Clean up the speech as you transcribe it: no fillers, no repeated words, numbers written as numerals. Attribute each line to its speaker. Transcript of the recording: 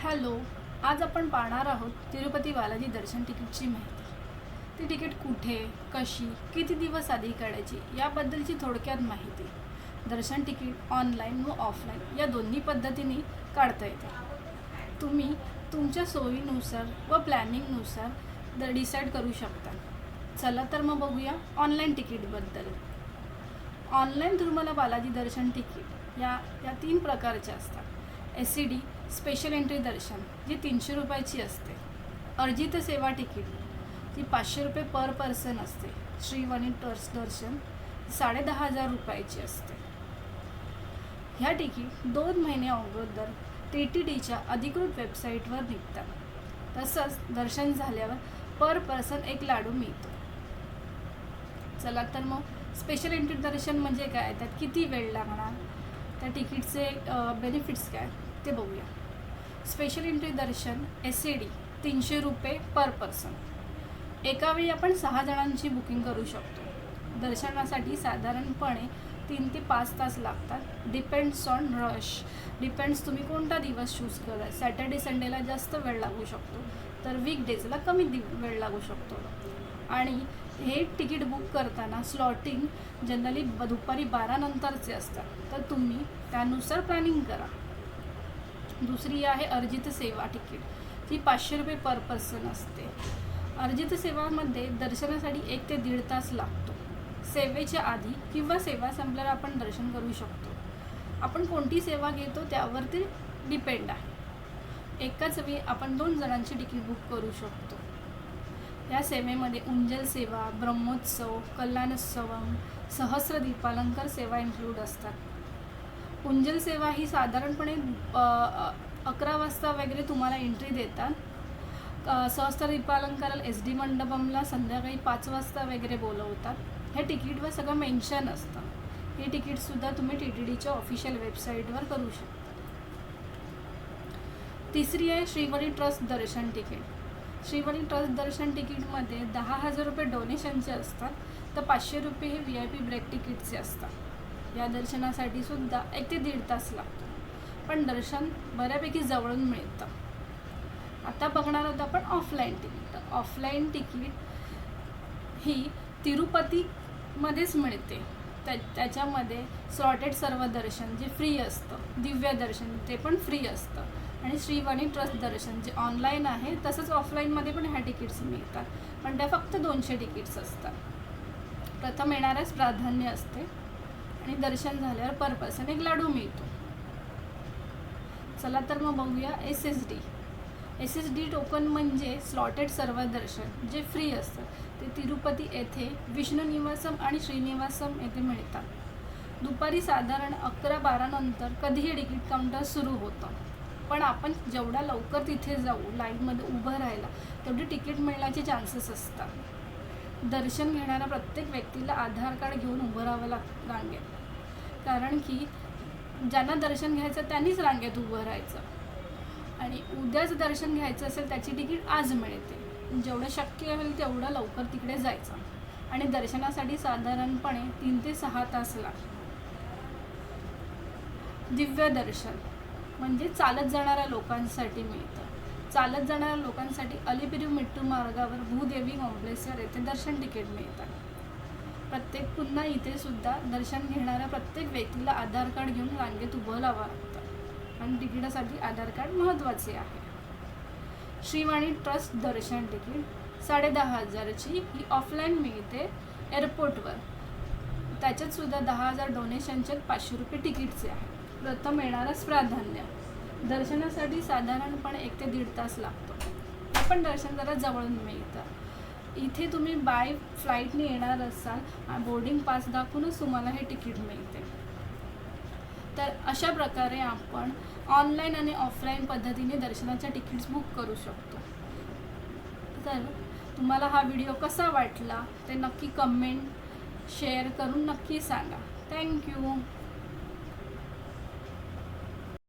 Speaker 1: Hello. आज आपण पाहणार आहोत तिरुपती बालाजी दर्शन तिकीटची माहिती. ती तिकीट कुठे, कशी, किती दिवस आधी काढायची याबद्दलची थोडक्यात माहिती. दर्शन तिकीट ऑनलाईन व ऑफलाईन या दोन्ही पद्धतीने काढता येते. तुम्ही तुमच्या सोयीनुसार व प्लॅनिंगनुसार डिसाईड करू शकता. चला तर मग बघूया ऑनलाईन तिकीटबद्दल. ऑनलाईन तुम्हाला बालाजी दर्शन तिकीट या 3 प्रकारचे असतात. SCD स्पेशल एंट्री दर्शन जी 300 रुपयाची असते. अर्जित सेवा तिकीट ती 500 रुपये पर पर्सन असते. श्रीवाणी ट्रस्ट दर्शन 10,500 रुपयाची असते. ह्या तिकीट 2 महिने अगोदर TTDच्या अधिकृत वेबसाईटवर निघतात. तसंच दर्शन झाल्यावर पर पर्सन एक लाडू मिळतो. चला तर मग स्पेशल एंट्री दर्शन म्हणजे काय, त्यात किती वेळ लागणार, त्या तिकीटचे बेनिफिट्स काय ते बघूया. स्पेशल एंट्री दर्शन SCD 300 रुपये पर पर्सन. एकावेळी आपण 6 जणांची बुकिंग करू शकतो. दर्शनासाठी साधारणपणे 3 ते 5 तास लागतात. Depends on rush. डिपेंड्स तुम्ही कोणता दिवस चूज करा. सॅटर्डे संडेला जास्त वेळ लागू शकतो, तर वीकडेजला कमी वेळ लागू शकतो. आणि हे तिकीट बुक करताना स्लॉटिंग जनरली दुपारी 12 नंतरचे असतात, तर तुम्ही त्यानुसार प्लॅनिंग करा. दुसरी आहे अर्जित सेवा तिकीट. ती 500 रुपये पर पर्सन असते. अर्जित सेवामध्ये दर्शनासाठी 1 ते 1.5 तास लागतो. सेवेच्या आधी किंवा सेवा संपल्यावर आपण दर्शन करू शकतो. आपण कोणती सेवा घेतो त्यावरती डिपेंड आहे. एकाच वेळी आपण 2 जणांची तिकीट बुक करू शकतो. या सेवेमध्ये उंजल सेवा, ब्रह्मोत्सव, कल्याणोत्सवम, सहस्र दीपालंकार सेवा इन्क्लूड असतात. उंजल सेवा ही साधारणपणे 11 वाजता वगैरे तुम्हाला एंट्री देतात. सहस्र दीपालंकाराला SD मंडपमला संध्याकाळी 5 वाजता वगैरे बोलवतात. ह्या तिकीटवर सगळं मेन्शन असतं. हे तिकीटसुद्धा तुम्ही TTDच्या ऑफिशियल वेबसाईटवर करू शकता. तिसरी आहे श्रीवाणी ट्रस्ट दर्शन तिकीट. श्रीवाणी ट्रस्ट दर्शन तिकीटमध्ये 10,000 रुपये डोनेशनचे असतात, तर 500 रुपये हे VIP ब्रेक तिकीटचे असतात. या दर्शनासाठी सुद्धा 1 ते 1.5 तास लागतो, पण दर्शन बऱ्यापैकी जवळून मिळतं. आता बघणार आहोत आपण ऑफलाईन तिकीट. ऑफलाईन तिकीट ही तिरुपतीमध्येच मिळते. त्याच्यामध्ये स्लॉटेड सर्व दर्शन जे फ्री असतं, दिव्य दर्शन ते पण फ्री असतं, आणि श्रीवाणी ट्रस्ट दर्शन जे ऑनलाईन आहे. तसंच ऑफलाईनमध्ये पण ह्या तिकीट्स मिळतात, पण त्या फक्त 200 तिकीट्स असतात. प्रथम येणाऱ्यास प्राधान्य असते आणि दर्शन झाल्यावर पर पर्सन एक लाडू मिळतो. चला तर मग बघूया SSD टोकन म्हणजे स्लॉटेड सर्व दर्शन जे फ्री असतं. ते तिरुपती येथे विष्णू निवासम आणि श्रीनिवासम येथे मिळतात. दुपारी साधारण 11-12 नंतर कधीही तिकीट काउंटर सुरू होतं, पण आपण जेवढा लवकर तिथे जाऊ लाईनमध्ये उभं राहायला तेवढी तिकीट मिळण्याचे चान्सेस असतात. दर्शन घेणाऱ्या प्रत्येक व्यक्तीला आधार कार्ड घेऊन उभं राहावं लागतं रांगेत, कारण की ज्यांना दर्शन घ्यायचं त्यांनीच रांगेत उभं राहायचं. आणि उद्याच दर्शन घ्यायचं असेल त्याची तिकीट आज मिळते. जेवढं शक्य होईल तेवढं लवकर तिकडे जायचं. आणि दर्शनासाठी साधारणपणे 3 ते 6 तास लागतात. दिव्य दर्शन म्हणजे चालत जाणाऱ्या लोकांसाठी मिळतं. चालत जाणाऱ्या लोकांसाठी अलिपिरी-मेट्टू मार्गावर भूदेवी कॉम्प्लेक्सवर येथे दर्शन तिकीट मिळतात. पुन्हा इथे सुद्धा दर्शन घेणाऱ्या प्रत्येक व्यक्तीला आधार कार्ड घेऊन रांगेत उभं राहावं लागतं, आणि तिकिटासाठी आधार कार्ड महत्त्वाचे आहे. श्रीवाणी ट्रस्ट दर्शन तिकीट 10,500ची ही ऑफलाईन मिळते एअरपोर्टवर. त्याच्यातसुद्धा 10,000 डोनेशनचे 500 रुपये तिकीटचे आहे. प्रथम येणारच प्राधान्य. दर्शनासाठी साधारणपणे 1 ते 1.5 तास लागतो. हे पण दर्शन जरा जवळून मिळतं. इथे तुम्ही बाय फ्लाईटने येणार असाल, बोर्डिंग पास दाखवूनच तुम्हाला हे तिकीट मिळते. तर अशा प्रकारे आपण ऑनलाईन आणि ऑफलाईन पद्धतीने दर्शनाच्या तिकीट्स बुक करू शकतो. तर तुम्हाला हा व्हिडिओ कसा वाटला ते नक्की कमेंट शेअर करून नक्की सांगा. थँक्यू.